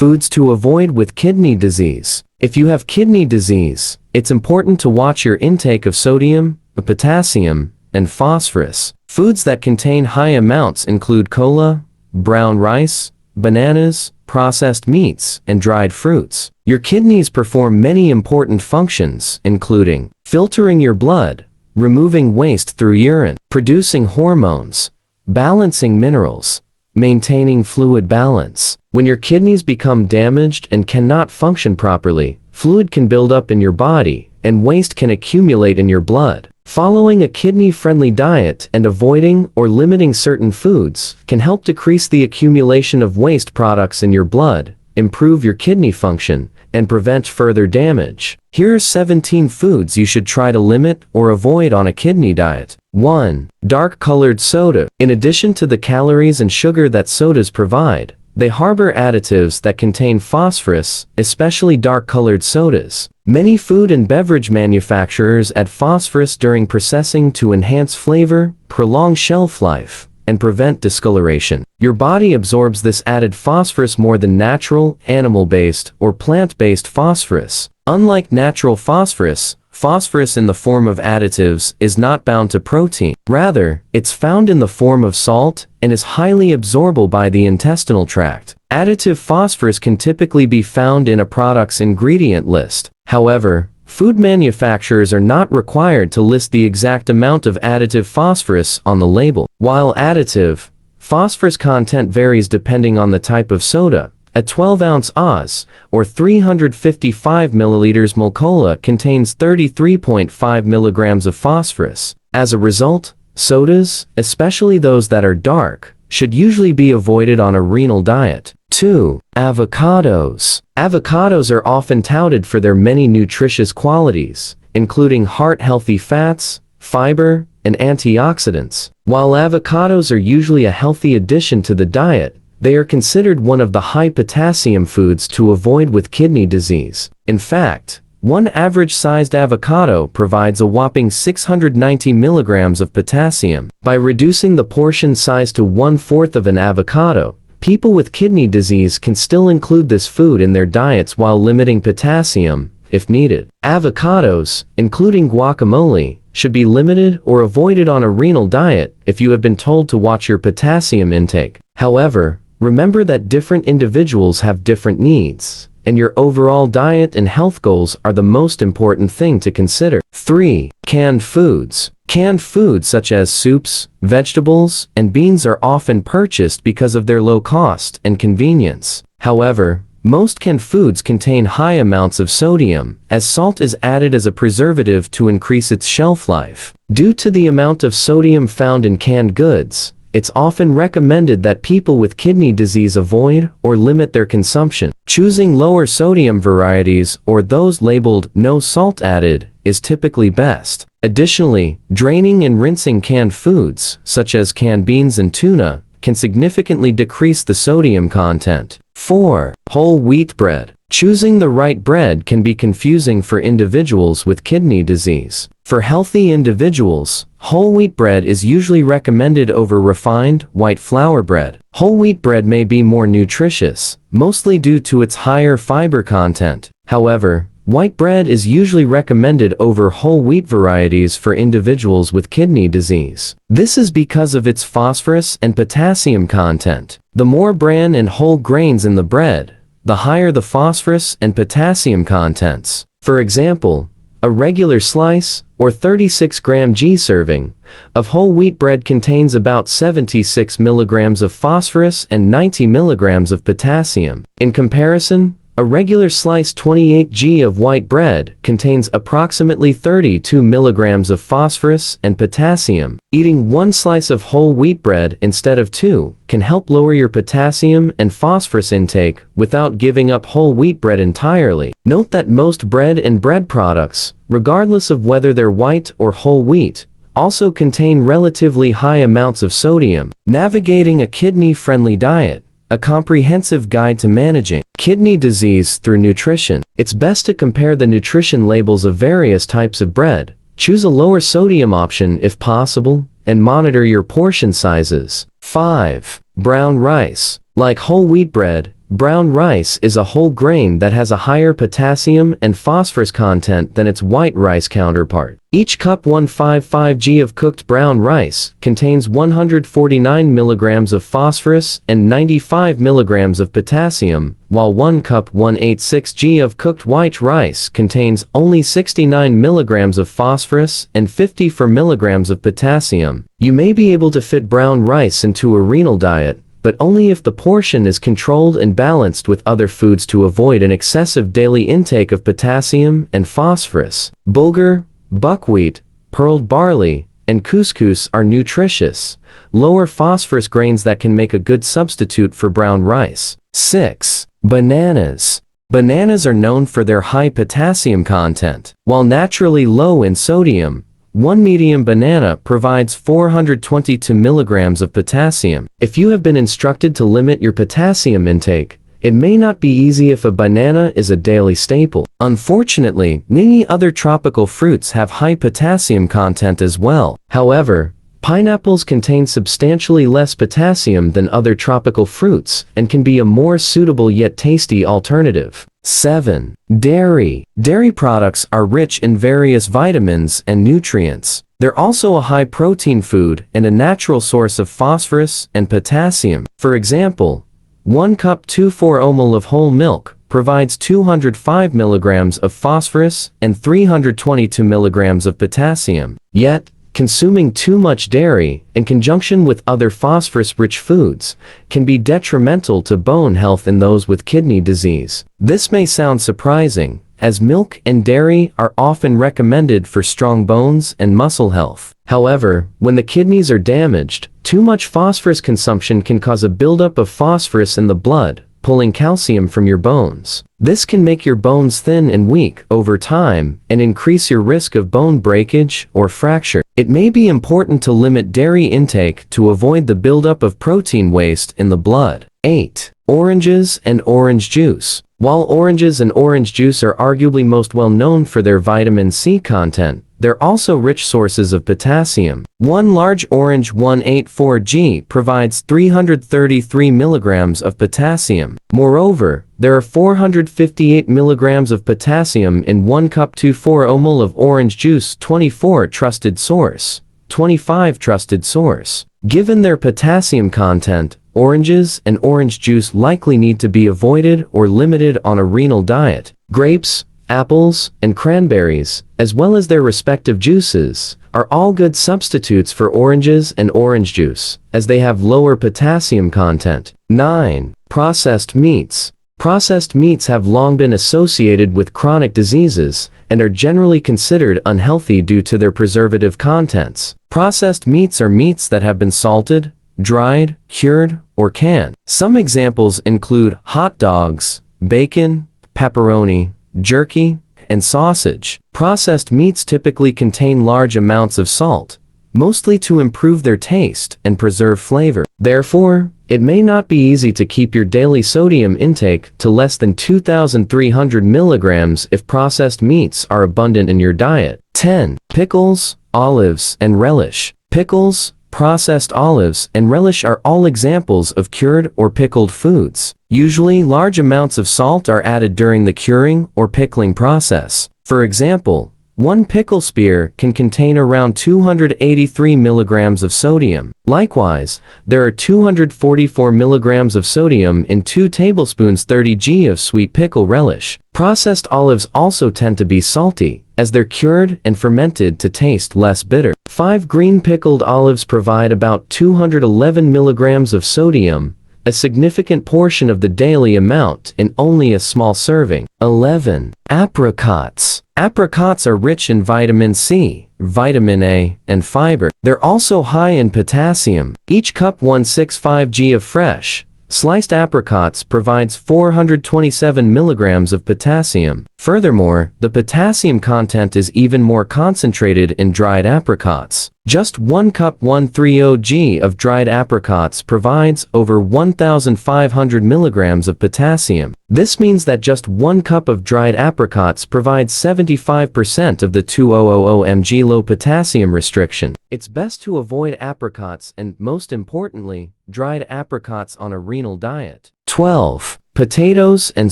Foods to avoid with kidney disease. If you have kidney disease, it's important to watch your intake of sodium, potassium, and phosphorus. Foods that contain high amounts include cola, brown rice, bananas, processed meats, and dried fruits. Your kidneys perform many important functions, including filtering your blood, removing waste through urine, producing hormones, balancing minerals, maintaining fluid balance. When your kidneys become damaged and cannot function properly, fluid can build up in your body, and waste can accumulate in your blood. Following a kidney-friendly diet and avoiding or limiting certain foods can help decrease the accumulation of waste products in your blood, improve your kidney function, and prevent further damage. Here are 17 foods you should try to limit or avoid on a kidney diet. 1. Dark-colored soda. In addition to the calories and sugar that sodas provide, they harbor additives that contain phosphorus, especially dark-colored sodas. Many food and beverage manufacturers add phosphorus during processing to enhance flavor, prolong shelf life, and prevent discoloration. Your body absorbs this added phosphorus more than natural, animal-based, or plant-based phosphorus. Unlike natural phosphorus, phosphorus in the form of additives is not bound to protein. Rather, it's found in the form of salt and is highly absorbable by the intestinal tract. Additive phosphorus can typically be found in a product's ingredient list. However, food manufacturers are not required to list the exact amount of additive phosphorus on the label. While additive phosphorus content varies depending on the type of soda, a 12-ounce Oz, or 355 milliliters Cola contains 33.5 milligrams of phosphorus. As a result, sodas, especially those that are dark, should usually be avoided on a renal diet. 2. Avocados. Avocados are often touted for their many nutritious qualities, including heart-healthy fats, fiber, and antioxidants. While avocados are usually a healthy addition to the diet, they are considered one of the high-potassium foods to avoid with kidney disease. In fact, one average-sized avocado provides a whopping 690 milligrams of potassium. By reducing the portion size to 1/4 of an avocado, people with kidney disease can still include this food in their diets while limiting potassium, if needed. Avocados, including guacamole, should be limited or avoided on a renal diet if you have been told to watch your potassium intake. However, remember that different individuals have different needs, and your overall diet and health goals are the most important thing to consider. 3. Canned foods. Canned foods such as soups, vegetables, and beans are often purchased because of their low cost and convenience. However, most canned foods contain high amounts of sodium, as salt is added as a preservative to increase its shelf life. Due to the amount of sodium found in canned goods, it's often recommended that people with kidney disease avoid or limit their consumption. Choosing lower sodium varieties or those labeled "no salt added" is typically best. Additionally, draining and rinsing canned foods, such as canned beans and tuna, can significantly decrease the sodium content. 4. Whole wheat bread. Choosing the right bread can be confusing for individuals with kidney disease. For healthy individuals, whole wheat bread is usually recommended over refined, white flour bread. Whole wheat bread may be more nutritious, mostly due to its higher fiber content. However, white bread is usually recommended over whole wheat varieties for individuals with kidney disease. This is because of its phosphorus and potassium content. The more bran and whole grains in the bread, the higher the phosphorus and potassium contents. For example, a regular slice, or 36-gram serving, of whole wheat bread contains about 76 milligrams of phosphorus and 90 milligrams of potassium. In comparison, a regular slice 28g of white bread contains approximately 32 milligrams of phosphorus and potassium. Eating one slice of whole wheat bread instead of two can help lower your potassium and phosphorus intake without giving up whole wheat bread entirely. Note that most bread and bread products, regardless of whether they're white or whole wheat, also contain relatively high amounts of sodium. Navigating a kidney-friendly diet. A comprehensive guide to managing kidney disease through nutrition. It's best to compare the nutrition labels of various types of bread, choose a lower sodium option if possible, and monitor your portion sizes. 5. Brown rice. Like whole wheat bread, Brown rice is a whole grain that has a higher potassium and phosphorus content than its white rice counterpart. Each cup 155 g of cooked brown rice contains 149 milligrams of phosphorus and 95 milligrams of potassium, while 1 cup 186 g of cooked white rice contains only 69 milligrams of phosphorus and 54 milligrams of potassium. You may be able to fit brown rice into a renal diet, but only if the portion is controlled and balanced with other foods to avoid an excessive daily intake of potassium and phosphorus. Bulgur, buckwheat, pearled barley, and couscous are nutritious, lower phosphorus grains that can make a good substitute for brown rice. 6. Bananas. Bananas are known for their high potassium content. While naturally low in sodium, one medium banana provides 422 milligrams of potassium. If you have been instructed to limit your potassium intake, it may not be easy if a banana is a daily staple. Unfortunately, many other tropical fruits have high potassium content as well. However, pineapples contain substantially less potassium than other tropical fruits and can be a more suitable yet tasty alternative. 7. Dairy. Dairy products are rich in various vitamins and nutrients. They're also a high-protein food and a natural source of phosphorus and potassium. For example, 1 cup 24 ml of whole milk provides 205 milligrams of phosphorus and 322 milligrams of potassium. Yet, consuming too much dairy, in conjunction with other phosphorus-rich foods, can be detrimental to bone health in those with kidney disease. This may sound surprising, as milk and dairy are often recommended for strong bones and muscle health. However, when the kidneys are damaged, too much phosphorus consumption can cause a buildup of phosphorus in the blood, pulling calcium from your bones. This can make your bones thin and weak over time and increase your risk of bone breakage or fracture. It may be important to limit dairy intake to avoid the buildup of protein waste in the blood. 8. Oranges and orange juice. While oranges and orange juice are arguably most well known for their vitamin C content, they're also rich sources of potassium. One large orange 184g provides 333 milligrams of potassium. Moreover, there are 458 milligrams of potassium in 1 cup 24 ml of orange juice. 24 trusted source. 25 trusted source. Given their potassium content, oranges and orange juice likely need to be avoided or limited on a renal diet. Grapes, apples, and cranberries, as well as their respective juices, are all good substitutes for oranges and orange juice, as they have lower potassium content. 9. Processed meats. Processed meats have long been associated with chronic diseases and are generally considered unhealthy due to their preservative contents. Processed meats are meats that have been salted, dried, cured, or canned. Some examples include hot dogs, bacon, pepperoni, jerky, and sausage. Processed meats typically contain large amounts of salt, mostly to improve their taste and preserve flavor. Therefore, it may not be easy to keep your daily sodium intake to less than 2,300 milligrams if processed meats are abundant in your diet. 10. Pickles, olives, and relish. Pickles, processed olives, and relish are all examples of cured or pickled foods. Usually, large amounts of salt are added during the curing or pickling process. For example, 1 pickle spear can contain around 283 milligrams of sodium. Likewise, there are 244 milligrams of sodium in 2 tablespoons 30 g of sweet pickle relish. Processed olives also tend to be salty, as they're cured and fermented to taste less bitter. 5 green pickled olives provide about 211 milligrams of sodium, a significant portion of the daily amount in only a small serving. 11. Apricots. Apricots are rich in vitamin C, vitamin A, and fiber. They're also high in potassium. Each cup 165 g of fresh, sliced apricots provides 427 milligrams of potassium. Furthermore, the potassium content is even more concentrated in dried apricots. Just 1 cup 130 g of dried apricots provides over 1,500 milligrams of potassium. This means that just 1 cup of dried apricots provides 75% of the 2000 mg low potassium restriction. It's best to avoid apricots and, most importantly, dried apricots on a renal diet. 12. Potatoes and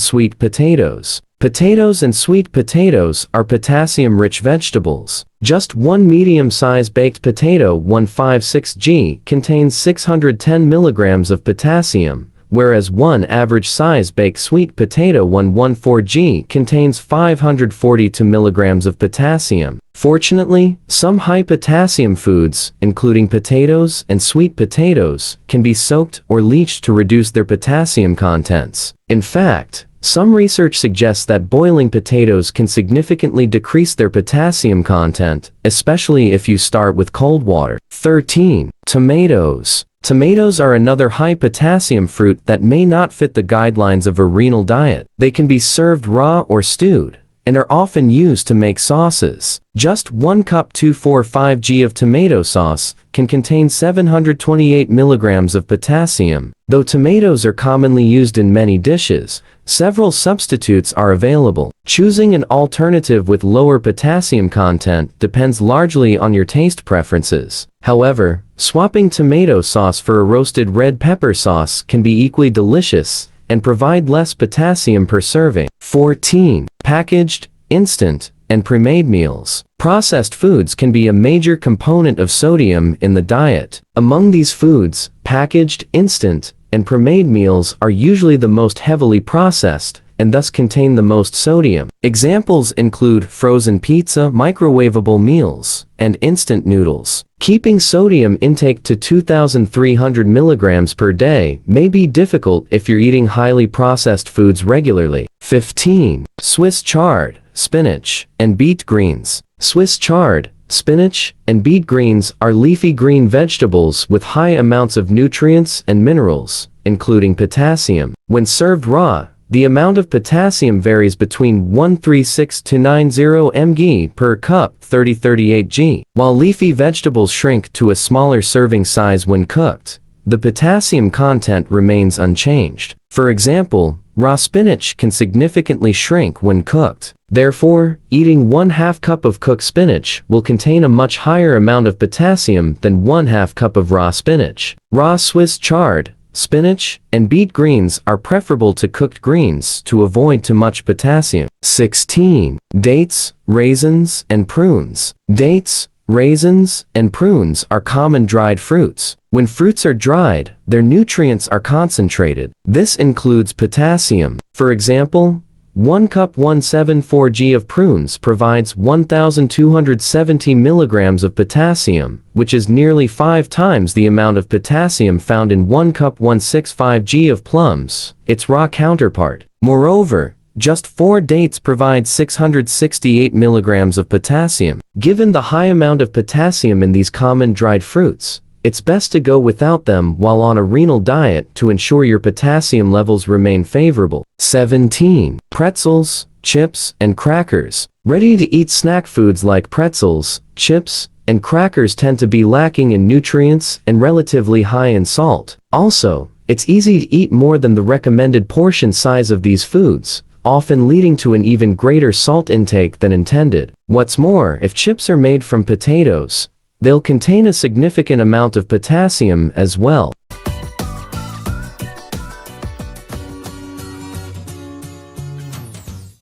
sweet potatoes. Potatoes and sweet potatoes are potassium-rich vegetables. Just one medium-sized baked potato 156g contains 610 milligrams of potassium, whereas one average-sized baked sweet potato 114g contains 542 milligrams of potassium. Fortunately, some high-potassium foods, including potatoes and sweet potatoes, can be soaked or leached to reduce their potassium contents. In fact, some research suggests that boiling potatoes can significantly decrease their potassium content, especially if you start with cold water. 13. Tomatoes. Tomatoes are another high-potassium fruit that may not fit the guidelines of a renal diet. They can be served raw or stewed, and are often used to make sauces. Just 1 cup 245g of tomato sauce can contain 728 milligrams of potassium. Though tomatoes are commonly used in many dishes, several substitutes are available. Choosing an alternative with lower potassium content depends largely on your taste preferences. However, swapping tomato sauce for a roasted red pepper sauce can be equally delicious and provide less potassium per serving. 14. Packaged, instant, and pre-made meals. Processed foods can be a major component of sodium in the diet. Among these foods, packaged, instant, and pre-made meals are usually the most heavily processed and thus contain the most sodium. Examples include frozen pizza, microwavable meals, and instant noodles. Keeping sodium intake to 2,300 milligrams per day may be difficult if you're eating highly processed foods regularly. 15. Swiss chard, spinach, and beet greens. Swiss chard, spinach, and beet greens are leafy green vegetables with high amounts of nutrients and minerals, including potassium. When served raw, the amount of potassium varies between 136 to 90 mg per cup 30-38g. While leafy vegetables shrink to a smaller serving size when cooked, the potassium content remains unchanged. For example, raw spinach can significantly shrink when cooked. Therefore, eating 1/2 cup of cooked spinach will contain a much higher amount of potassium than 1/2 cup of raw spinach. Raw Swiss chard, spinach, and beet greens are preferable to cooked greens to avoid too much potassium. 16. Dates, raisins, and prunes. Dates, raisins, and prunes are common dried fruits. When fruits are dried, their nutrients are concentrated. This includes potassium. For example, 1 cup 174g of prunes provides 1,270 milligrams of potassium, which is nearly 5 times the amount of potassium found in 1 cup 165g of plums, its raw counterpart. Moreover, just 4 dates provide 668 milligrams of potassium. Given the high amount of potassium in these common dried fruits, it's best to go without them while on a renal diet to ensure your potassium levels remain favorable. 17. Pretzels, chips, and crackers. Ready-to-eat snack foods like pretzels, chips, and crackers tend to be lacking in nutrients and relatively high in salt. Also, it's easy to eat more than the recommended portion size of these foods, often leading to an even greater salt intake than intended. What's more, if chips are made from potatoes, they'll contain a significant amount of potassium as well.